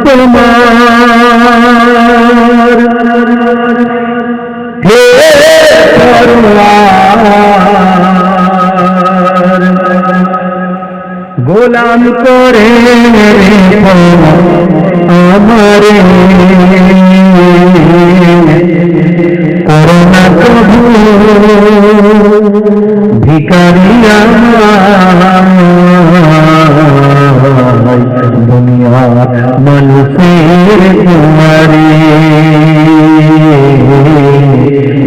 তোমার হে সরওয়ার গোলাম করে আমারে করোনা প্রভু ভিখারি দুনিয়ার মানুষের তোমারে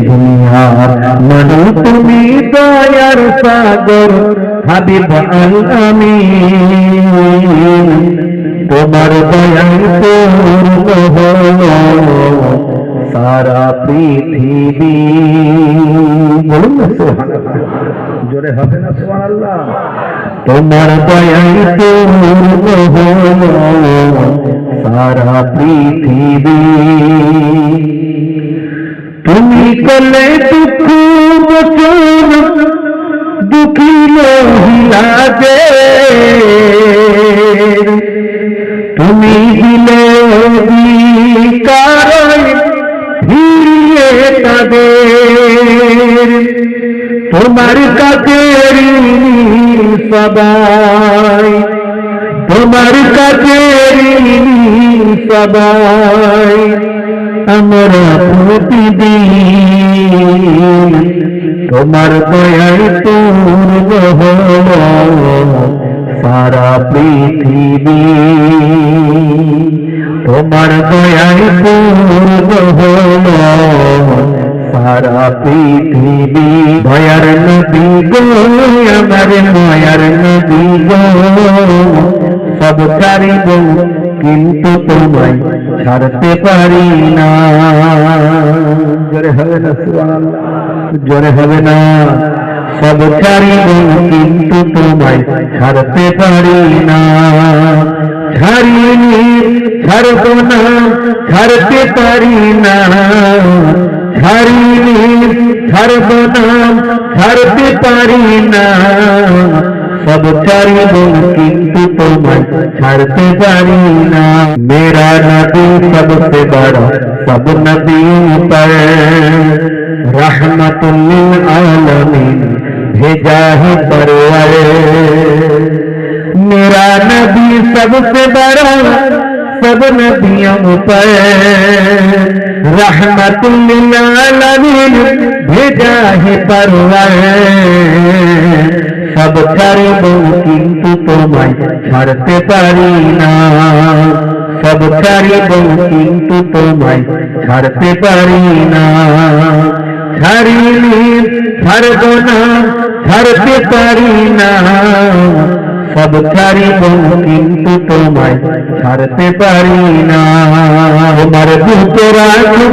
দুনিয়ার মানুষ তুমি দয়ার সাগর হাবিব আল আমিন তোমার দয়ায় পূর্ণ হলো সারা পৃথিবী বলুন না সুবহানাল্লাহ জোরে হবে না সুবহানাল্লাহ তোমার দয়ায় পূর্ণ হলো সারা পৃথিবী তুমি করলে দুঃখ মোচন দুঃখী মহিলাকে তুমি দিলে অধিকার ফিরিয়ে তাদের তোমার কাছে সবাই তোমার কাছে সবাই আমরা প্রতিদিন তোমার দয়ায় পূর্ণ হলো সারা পৃথিবী তোমার দয়ায় পূর্ণ হলো সারা পৃথিবী দয়ার নবী গো আমার দয়ার নবী গো সব ছাড়িব কিন্তু তোমায় ছাড়তে পারি না জোরে হবে না সুবহানাল্লাহ জোরে হবে না সব ছাড়িব কিন্তু তোমায় ছাড়তে পারি না ছাড়িনি ছাড়ব না ছাড়তে পারি না ছাড়িনি ছাড়ব না ছাড়তে পারি না সব ছাড়িব কিন্তু তোমায় ছাড়তে পারি না মেরা নবী सबसे बड़ा सब नबियों पर रहमतुल लिल आलमीन भेजा है परवर मेरा नबी सबसे बड़ा सब नबियों पर रहमतुल लिल आलमीन भेजा है परवर सब ছাড়ব কিন্তু তোমায় ছাড়তে পারি না সব ছাড়ব কিন্তু তোমায় ছাড়তে পারি না ছাড়িনি ছাড়ব না ছাড়তে পারি না সব ছাড়ব কিন্তু তোমায় ছাড়তে পারি না তোমার বুকে রাখো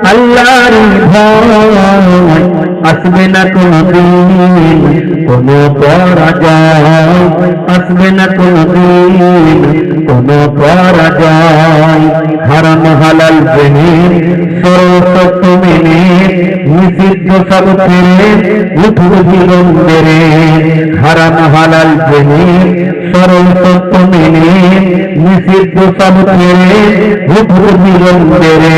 আল্লাহর ভয় আসবে না কোনদিন কোনো পরাজয় আসবে না কোনদিন কোনো পরাজয় হারাম হালাল জেনে সত্য মেনে নিষিদ্ধ সব ছেড়ে উঠুর জীবন বেড়ে হারাম হালাল জেনে সরল সত্য মেনে নিষিদ্ধ সব ছেড়ে উঠুর জীবন বেড়ে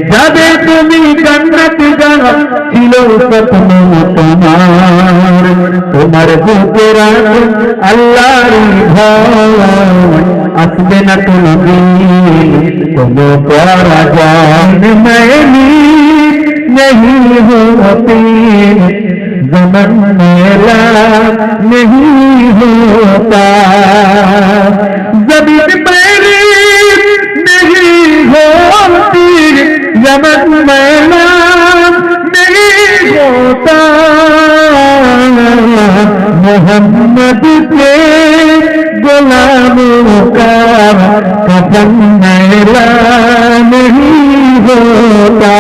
যাবে তুমি জান্নাতে যাওয়া ছিল স্বপ্ন তোমার তোমার বুকে রাখো আল্লাহর ভয় আসবে না কোনদিন কোনো পরাজয় मैंने नहीं होती ज़मन मेला नहीं होता ज़मीन मेरी नहीं होती ज़मन मेला नहीं होता मोहम्मद के गुलामों का कफन मेला नहीं होता